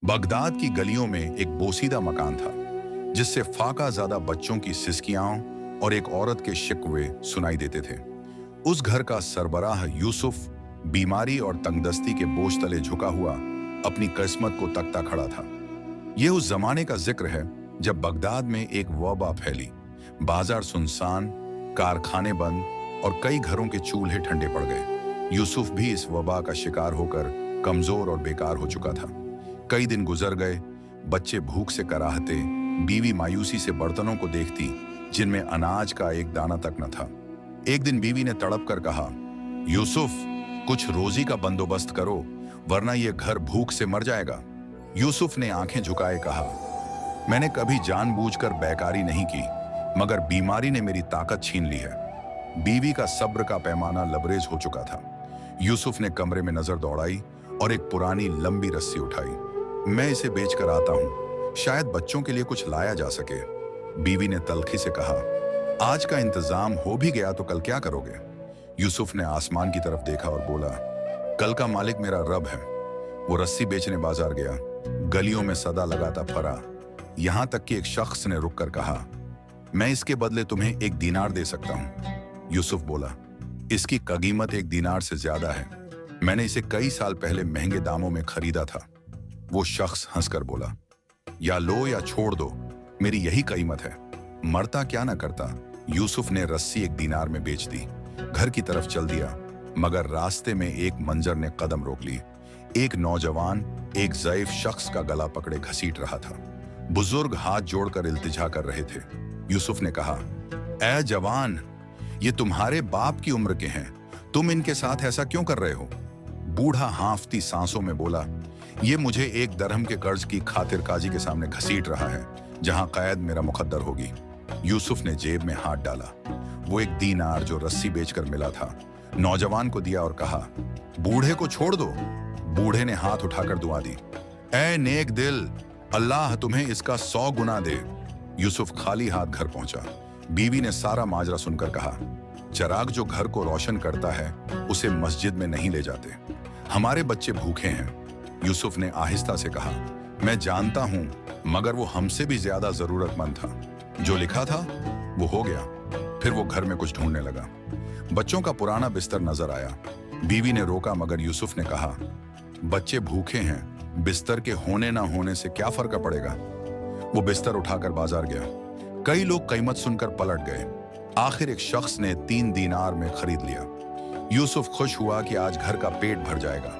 Baghdad की गलियों में एक बोसीदा मकान था जिससे फाका ज्यादा बच्चों की सिसकियां और एक औरत के शिकवे सुनाई देते थे। उस घर का सरबराह यूसुफ बीमारी और तंगदस्ती के बोझ तले झुका हुआ अपनी किस्मत को तकता खड़ा था। यह उस जमाने का जिक्र है जब बगदाद में एक वबा फैली, बाजार सुनसान, कारखाने बंद और कई घरों के चूल्हे ठंडे पड़ गए। यूसुफ भी इस वबा का शिकार होकर कमजोर और बेकार हो चुका था। कई दिन गुजर गए, बच्चे भूख से कराहते, बीवी मायूसी से बर्तनों को देखती जिनमें अनाज का एक दाना तक न था। एक दिन बीवी ने तड़प कर कहा, यूसुफ, कुछ रोजी का बंदोबस्त करो वरना यह घर भूख से मर जाएगा। यूसुफ ने आंखें झुकाए कहा, मैंने कभी जानबूझकर बेकारी नहीं की, मगर बीमारी ने मेरी ताकत छीन ली है। बीवी का सब्र का पैमाना लबरेज हो चुका था। यूसुफ ने कमरे में नजर दौड़ाई और एक पुरानी लंबी रस्सी उठाई। मैं इसे बेचकर आता हूं, शायद बच्चों के लिए कुछ लाया जा सके। बीवी ने तल्खी से कहा, आज का इंतजाम हो भी गया तो कल क्या करोगे? यूसुफ ने आसमान की तरफ देखा और बोला, कल का मालिक मेरा रब है। वो रस्सी बेचने बाजार गया, गलियों में सदा लगाता फरा, यहां तक कि एक शख्स ने रुककर कहा, मैं इसके बदले तुम्हें 1 दीनार दे सकता हूं। यूसुफ बोला, इसकी कीमत 1 दीनार से ज्यादा है, मैंने इसे कई साल पहले महंगे दामों में खरीदा था। वो शख्स हंसकर बोला, या लो या छोड़ दो, मेरी यही कीमत है, मरता क्या ना करता। यूसुफ ने रस्सी 1 दीनार में बेच दी, घर की तरफ चल दिया, मगर रास्ते में एक मंजर ने कदम रोक ली। एक नौजवान एक ज़ईफ शख्स का गला पकड़े घसीट रहा था। बुजुर्ग हाथ जोड़कर इल्तिजा कर रहे थे। यूसुफ ने कहा, ऐ जवान, ये तुम्हारे बाप की उम्र के हैं, तुम इनके साथ ऐसा क्यों कर रहे हो? बूढ़ा हांफती सांसों में बोला, ये मुझे 1 दरहम के कर्ज की खातिर काजी के सामने घसीट रहा है, जहां कैद मेरा मुकद्दर होगी। यूसुफ ने जेब में हाथ डाला। वो 1 दीनार जो रस्सी बेचकर मिला था नौजवान को दिया और कहा, बूढ़े को छोड़ दो। बूढ़े ने हाथ उठाकर दुआ दी, ऐ नेक दिल, अल्लाह तुम्हें इसका 100 गुना दे। यूसुफ खाली हाथ घर पहुंचा। बीवी ने सारा माजरा सुनकर कहा, चराग जो घर को रोशन करता है उसे मस्जिद में नहीं ले जाते, हमारे बच्चे भूखे हैं। यूसुफ ने आहिस्ता से कहा, मैं जानता हूं, मगर वो हमसे भी ज्यादा जरूरतमंद था। जो लिखा था वो हो गया। फिर वो घर में कुछ ढूंढने लगा। बच्चों का पुराना बिस्तर नजर आया। बीवी ने रोका, मगर यूसुफ ने कहा, बच्चे भूखे हैं, बिस्तर के होने ना होने से क्या फर्क पड़ेगा। वो बिस्तर उठाकर बाजार गया। कई लोग कीमत सुनकर पलट गए। आखिर एक शख्स ने 3 दीनार में खरीद लिया। यूसुफ खुश हुआ कि आज घर का पेट भर जाएगा,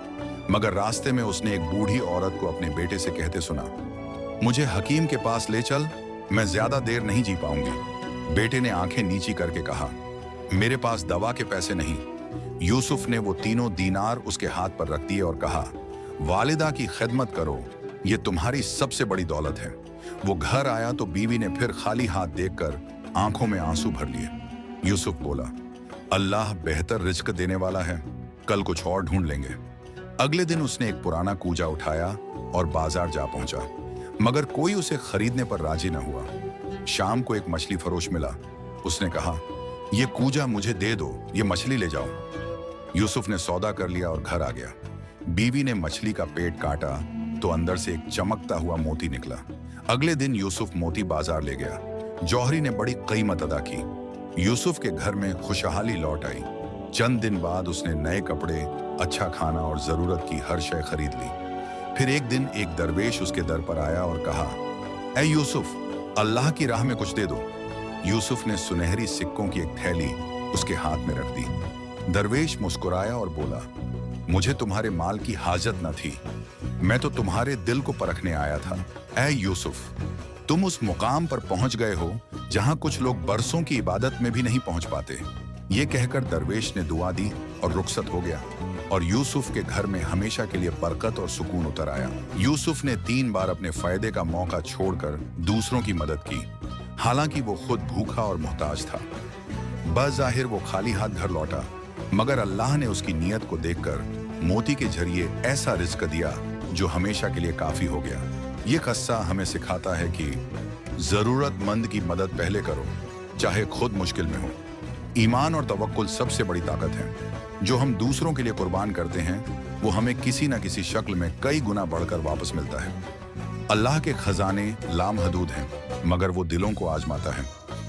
मगर रास्ते में उसने एक बूढ़ी औरत को अपने बेटे से कहते सुना, मुझे हकीम के पास ले चल, मैं ज्यादा देर नहीं जी पाऊंगी। बेटे ने आंखें नीची करके कहा, मेरे पास दवा के पैसे नहीं। यूसुफ ने वो 3 दीनार उसके हाथ पर रख दिए और कहा, वालिदा की खिदमत करो, ये तुम्हारी सबसे बड़ी दौलत है। वो घर आया तो बीवी ने फिर खाली हाथ देखकर आंखों में आंसू भर लिए। यूसुफ बोला, अल्लाह बेहतर रिज्क देने वाला है, कल कुछ और ढूंढ लेंगे। अगले दिन उसने एक पुराना कूजा उठाया और बाजार जा पहुंचा, मगर कोई उसे खरीदने पर राजी न हुआ। शाम को एक मछली फरोश मिला। उसने कहा, ये कूजा मुझे दे दो, ये मछली ले जाओ। यूसुफ ने सौदा कर लिया और घर आ गया। बीवी ने मछली का पेट काटा तो अंदर से एक चमकता हुआ मोती निकला। अगले दिन यूसुफ मोती बाजार ले गया। जौहरी ने बड़ी कीमत अदा की। यूसुफ के घर में खुशहाली लौट आई। चंद दिन बाद उसने नए कपड़े, अच्छा खाना और जरूरत की हर शय खरीद ली। फिर एक दिन एक दरवेश उसके दर पर आया और कहा, ऐ यूसुफ, अल्लाह की राह में कुछ दे दो। यूसुफ ने सुनहरी सिक्कों की एक थैली उसके हाथ में रख दी। दरवेश मुस्कुराया और बोला, मुझे तुम्हारे माल की हाजत न थी, मैं तो तुम्हारे दिल को परखने आया था। ऐ यूसुफ, तुम उस मुकाम पर पहुंच गए हो जहां कुछ लोग बरसों की इबादत में भी नहीं पहुंच पाते। ये कहकर दरवेश ने दुआ दी और रुखसत हो गया, और यूसुफ के घर में हमेशा के लिए बरकत और सुकून उतर आया। यूसुफ ने 3 बार अपने फायदे का मौका छोड़कर दूसरों की मदद की, हालांकि वो खुद भूखा और मोहताज था। बज़ाहिर वो खाली हाथ घर लौटा, मगर अल्लाह ने उसकी नीयत को देखकर मोती के जरिए ऐसा रिज्क दिया जो हमेशा के लिए काफी हो गया। ये किस्सा हमें सिखाता है कि जरूरतमंद की मदद पहले करो, चाहे खुद मुश्किल में हो। ईमान और तवक्कुल सबसे बड़ी ताकत है। जो हम दूसरों के लिए कुर्बान करते हैं वो हमें किसी न किसी शक्ल में कई गुना बढ़कर वापस मिलता है। अल्लाह के खजाने लामहदूद हैं, मगर वो दिलों को आजमाता है।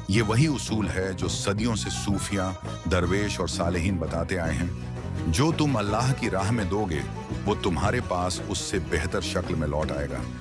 ये वही उसूल है जो सदियों से सूफिया, दरवेश और सालेहीन बताते आए हैं। जो तुम अल्लाह की राह में दोगे वो तुम्हारे पास उससे बेहतर शक्ल में लौट आएगा।